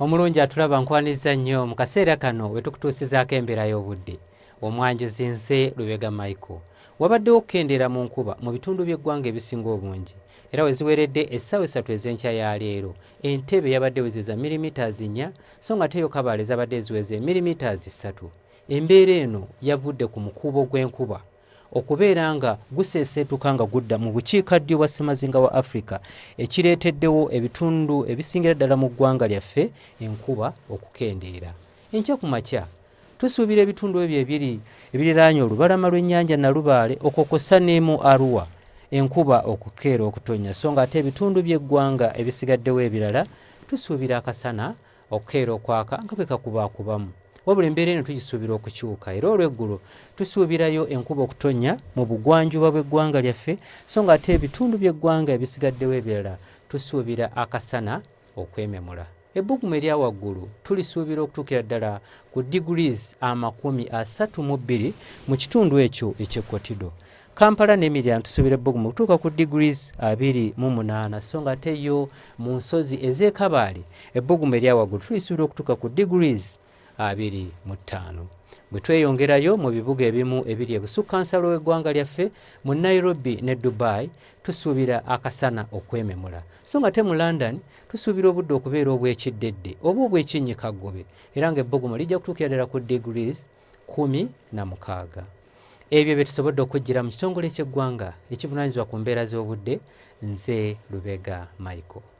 Omulungi atulaba nkwaniza nnyo mu kaseera kano we tukutuusizaako embeera y'obudde. Omwanjuzi nze Lubega Michael. Wabaddewo okukendeera mu nkuba mu bitundu by'eggwanga ebisinga obungi. Era we ziweredde essaawa 3 ez'enkya ya leero. Entebbe yabadde wezeza milimitaazi 4 so nga ate yo Kabale zabadde ziweze milimitaazi 3. Embeera eno yavudde ku mukuubo gw'enkuba okubeera nga guseeseetuka nga gudda mu bukiikaddyo bwa ssemazinga wa Africa, ekireeteddewo ebitundu ebisingira ddala mu ggwanga lyaffe enkuba okukendeera. Enkya ku makya tusuubira ebitundu ebyo ebiriraanye olubalama lw'ennyanja Nalubaale okokosa ne mu Arua enkuba okukeera okutonya, so nga ate ebitundu by'eggwanga ebisigaddewo ebirala tusuubira akasana okukeera okwaka nga bwe kakubaakubamu. Wabula embeera eno tugisuubira okukyuka, era olw'eggulo tusuubirayo enkuba okutonya mu bugwanjuba bw'eggwanga lyaffe, so nga ate ebitundu by'eggwanga ebisigaddewo ebirala tusuubira akasana okwememula. Ebbugumu erya waggulu tulisuubira okutuukira ddala ku degrees 32 mu kitundu ekyo eky'Ekkotido. Kampala n'Emiryan tusuubira ebbugumu okutuuka ku degrees 28, so nga ate yo mu nsozi ez'e Kabale ebbugumu erya waggulu tulisuubira okutuuka ku degrees 25. Bwe tweyongerayo mu bibuga ebimu ebiri ebusukkansalo w'eggwanga lyaffe mu Nairobi ne Dubai tusuubira akasana okwememula, so nga ate mu London tusuubira obudde okubeera obw'ekiddedde oba obw'ekinnyikaggobe, era ng'ebbugumu lijja kutuukira ddala ku degrees 16. Ebyo bye tusobodde okujjira mu kitongole ky'eggwanga ekivunaanyizibwa ku mbeera z'obudde. Nze Lubega Michael.